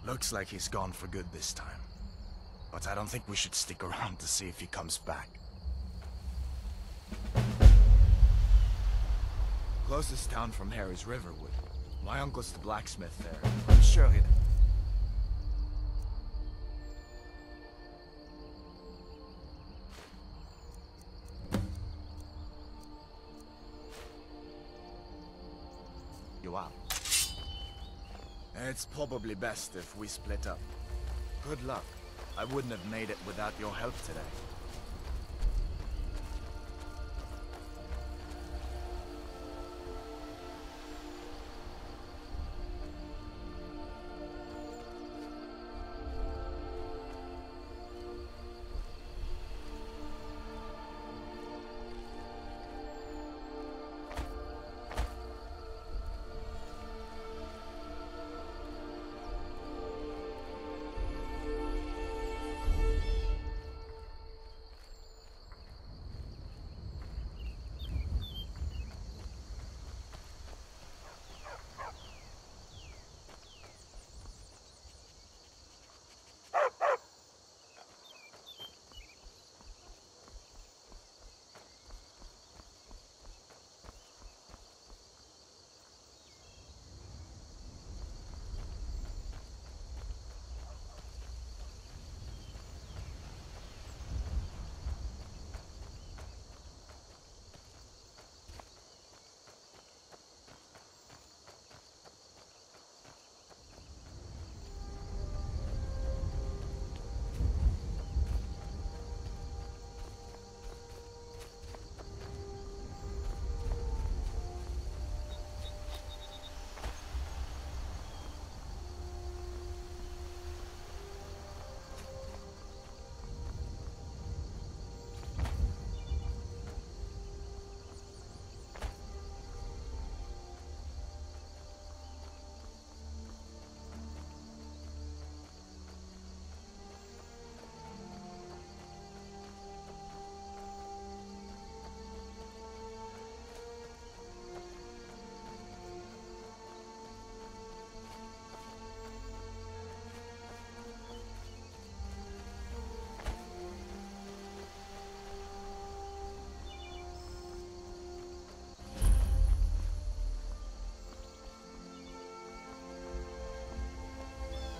Looks like he's gone for good this time. But I don't think we should stick around to see if he comes back. Closest town from here is Riverwood. My uncle's the blacksmith there. I'm sure he'd... you out. It's probably best if we split up. Good luck. I wouldn't have made it without your help today.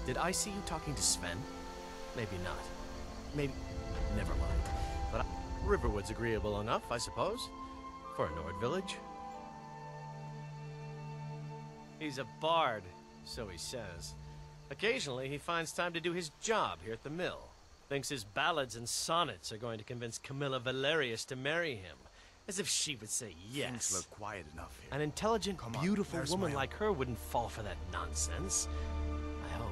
Did I see you talking to Sven? Maybe not. Maybe... never mind. But Riverwood's agreeable enough, I suppose. For a Nord village. He's a bard, so he says. Occasionally, he finds time to do his job here at the mill. Thinks his ballads and sonnets are going to convince Camilla Valerius to marry him. As if she would say yes. Things look quiet enough here. An intelligent, beautiful there's woman my like her wouldn't fall for that nonsense. I hope.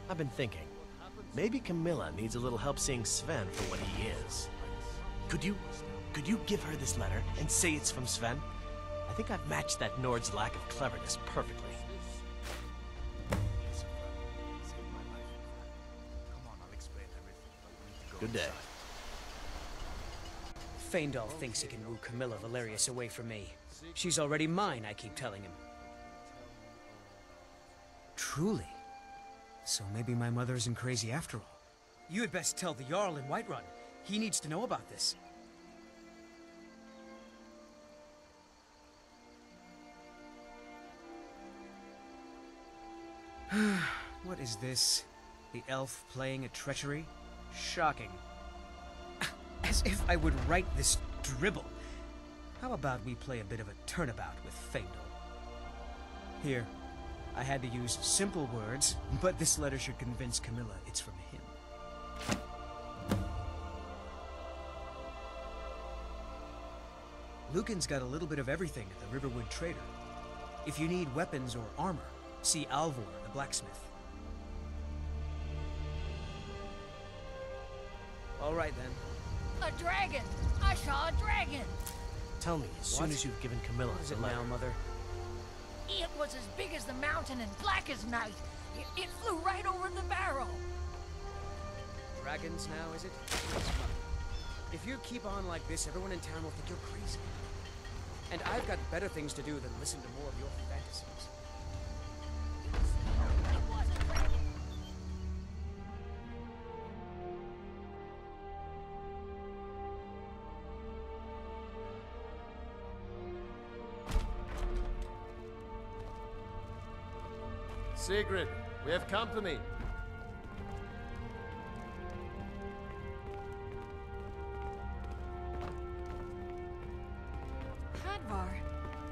I've been thinking, maybe Camilla needs a little help seeing Sven for what he is. Could you give her this letter and say it's from Sven? I think I've matched that Nord's lack of cleverness perfectly. Good day. Faendal thinks he can woo Camilla Valerius away from me. She's already mine, I keep telling him. Truly? So maybe my mother isn't crazy after all. You had best tell the Jarl in Whiterun. He needs to know about this. What is this? The elf playing at treachery? Shocking. As if I would write this dribble. How about we play a bit of a turnabout with Faendal? Here. I had to use simple words, but this letter should convince Camilla it's from him. Lucan's got a little bit of everything at the Riverwood Trader. If you need weapons or armor, see Alvor, the blacksmith. All right, then. A dragon! I saw a dragon! Tell me as soon as you've given Camilla Is the it letter. now, Mother? It was as big as the mountain and black as night. It flew right over the barrel. dragons now, is it? If you keep on like this, everyone in town will think you're crazy. And I've got better things to do than listen to more of your fantasies. That was a dragon. Sigrid, we have company. Hadvar,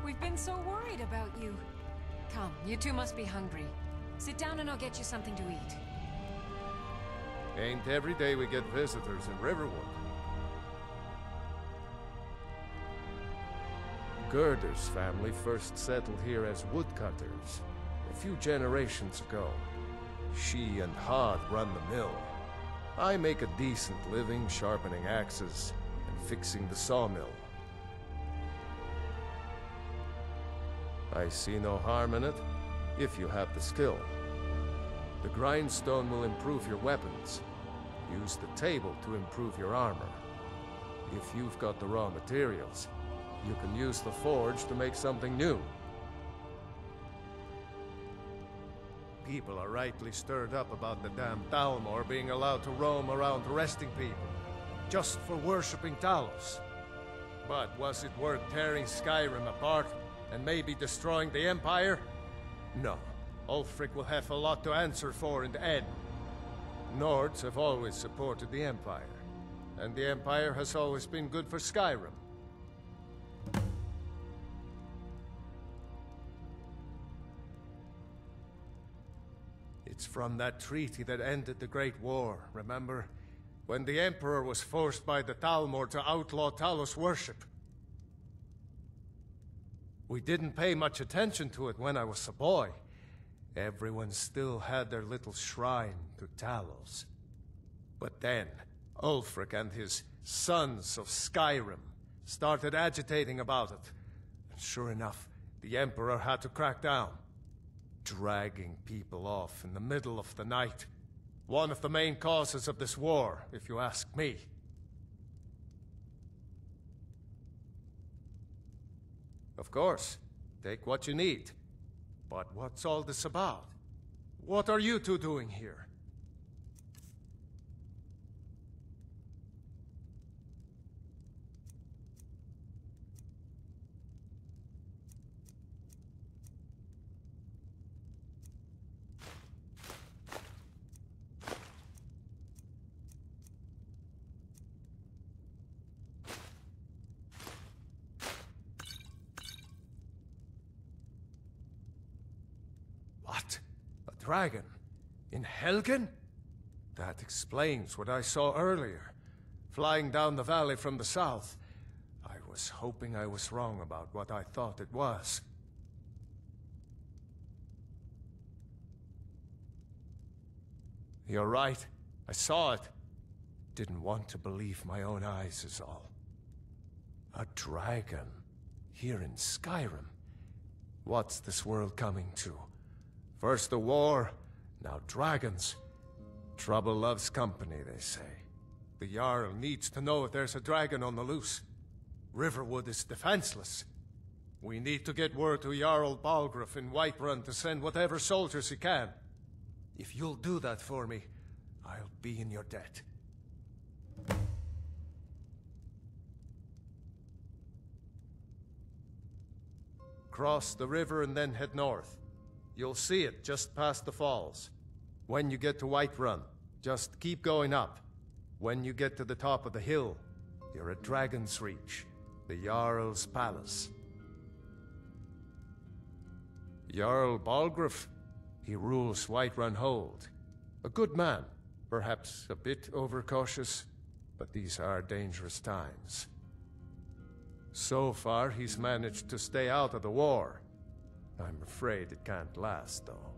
we've been so worried about you. Come, you two must be hungry. Sit down and I'll get you something to eat. Ain't every day we get visitors in Riverwood. Gerder's family first settled here as woodcutters a few generations ago. She and Hod run the mill. I make a decent living sharpening axes and fixing the sawmill. I see no harm in it, if you have the skill. The grindstone will improve your weapons. Use the table to improve your armor. If you've got the raw materials, you can use the forge to make something new. People are rightly stirred up about the damn Thalmor being allowed to roam around arresting people, just for worshipping Talos. But was it worth tearing Skyrim apart and maybe destroying the Empire? No. Ulfric will have a lot to answer for in the end. Nords have always supported the Empire, and the Empire has always been good for Skyrim. It's from that treaty that ended the Great War, remember? When the Emperor was forced by the Thalmor to outlaw Talos worship. We didn't pay much attention to it when I was a boy. Everyone still had their little shrine to Talos. But then, Ulfric and his Sons of Skyrim started agitating about it. And sure enough, the Emperor had to crack down. Dragging people off in the middle of the night. One of the main causes of this war, if you ask me. Of course, take what you need. But what's all this about? What are you two doing here? What? A dragon? In Helgen? That explains what I saw earlier. Flying down the valley from the south. I was hoping I was wrong about what I thought it was. You're right. I saw it. Didn't want to believe my own eyes is all. A dragon? Here in Skyrim? What's this world coming to? First the war, now dragons. Trouble loves company, they say. The Jarl needs to know if there's a dragon on the loose. Riverwood is defenseless. We need to get word to Jarl Balgruuf in Whiterun to send whatever soldiers he can. If you'll do that for me, I'll be in your debt. Cross the river and then head north. You'll see it just past the falls. When you get to Whiterun, just keep going up. When you get to the top of the hill, you're at Dragon's Reach, the Jarl's palace. Jarl Balgruuf, he rules Whiterun Hold. A good man, perhaps a bit overcautious, but these are dangerous times. So far, he's managed to stay out of the war. I'm afraid it can't last, though.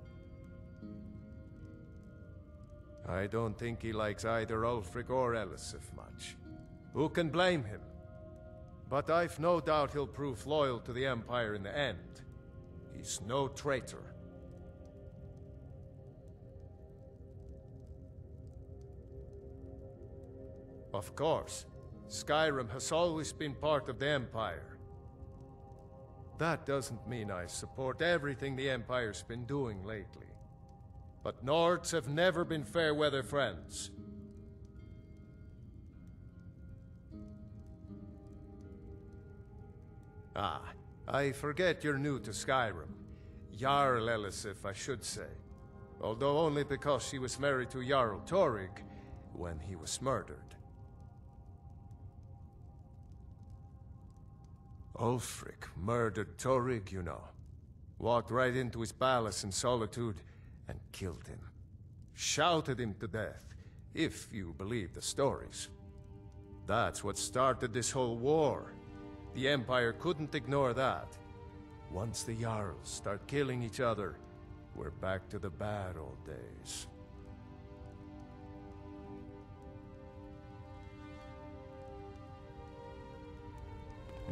I don't think he likes either Ulfric or Elisif much. Who can blame him? But I've no doubt he'll prove loyal to the Empire in the end. He's no traitor. Of course. Skyrim has always been part of the Empire. That doesn't mean I support everything the Empire's been doing lately. But Nords have never been fair-weather friends. Ah, I forget you're new to Skyrim. Jarl Elisif, I should say. Although only because she was married to Jarl Torygg when he was murdered. Ulfric murdered Torygg, you know. Walked right into his palace in Solitude and killed him. Shouted him to death, if you believe the stories. That's what started this whole war. The Empire couldn't ignore that. Once the Jarls start killing each other, we're back to the bad old days.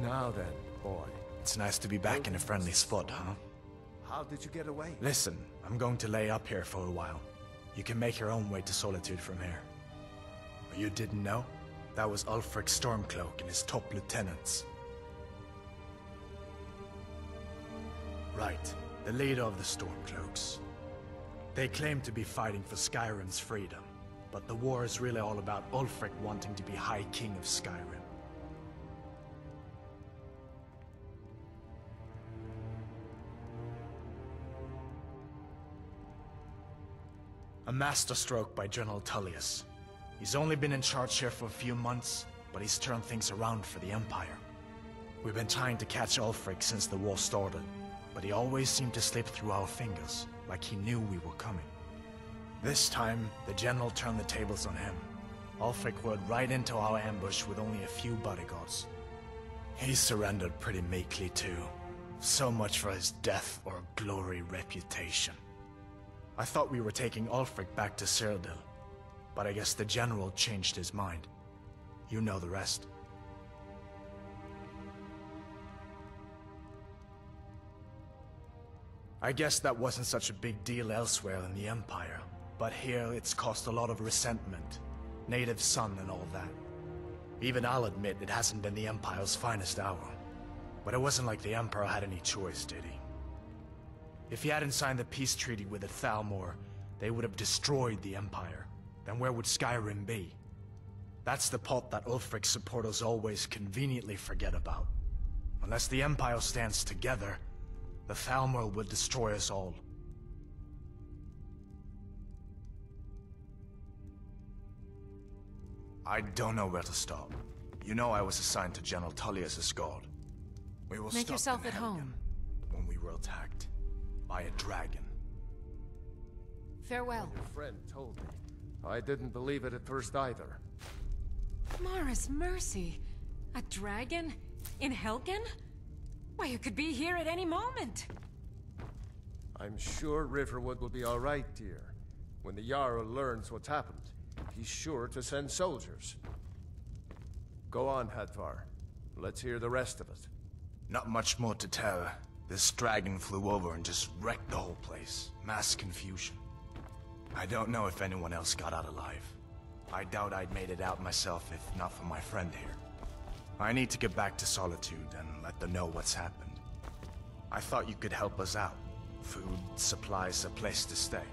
Now then, boy. It's nice to be back in a friendly spot, huh? How did you get away? Listen, I'm going to lay up here for a while. You can make your own way to Solitude from here. You didn't know? That was Ulfric Stormcloak and his top lieutenants. Right, the leader of the Stormcloaks. They claim to be fighting for Skyrim's freedom, but the war is really all about Ulfric wanting to be High King of Skyrim. A masterstroke by General Tullius. He's only been in charge here for a few months, but he's turned things around for the Empire. We've been trying to catch Ulfric since the war started, but he always seemed to slip through our fingers, like he knew we were coming. This time, the General turned the tables on him. Ulfric rode right into our ambush with only a few bodyguards. He surrendered pretty meekly too. So much for his death or glory reputation. I thought we were taking Ulfric back to Cyrodiil, but I guess the General changed his mind. You know the rest. I guess that wasn't such a big deal elsewhere in the Empire, but here it's caused a lot of resentment. Native son and all that. Even I'll admit it hasn't been the Empire's finest hour. But it wasn't like the Emperor had any choice, did he? If he hadn't signed the peace treaty with the Thalmor, they would have destroyed the Empire. Then where would Skyrim be? That's the part that Ulfric supporters always conveniently forget about. Unless the Empire stands together, the Thalmor will destroy us all. I don't know where to start. You know I was assigned to General Tullius' guard. We will Make yourself at home. When we were attacked by a dragon. Farewell. Your friend told me. I didn't believe it at first either. Mara's mercy. A dragon? In Helgen? Why, you could be here at any moment. I'm sure Riverwood will be all right, dear. When the Jarl learns what's happened, he's sure to send soldiers. Go on, Hadvar. Let's hear the rest of it. Not much more to tell. This dragon flew over and just wrecked the whole place. Mass confusion. I don't know if anyone else got out alive. I doubt I'd made it out myself if not for my friend here. I need to get back to Solitude and let them know what's happened. I thought you could help us out. Food, supplies, a place to stay.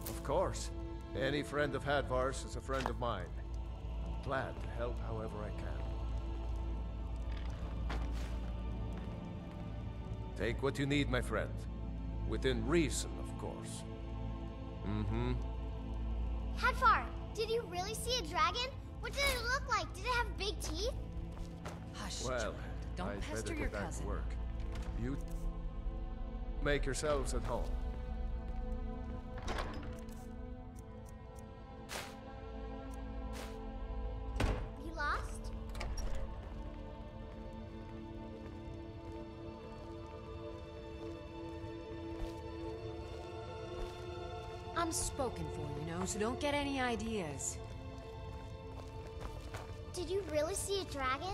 Of course. Any friend of Hadvar's is a friend of mine. I'm glad to help however I can. Take what you need, my friend. Within reason, of course. Mm-hmm. Hadvar, did you really see a dragon? What did it look like? Did it have big teeth? Hush, Well, child. Don't I'd pester better your get back cousin. to work. You make yourselves at home. You lost? I'm spoken for, you know, so don't get any ideas. Did you really see a dragon?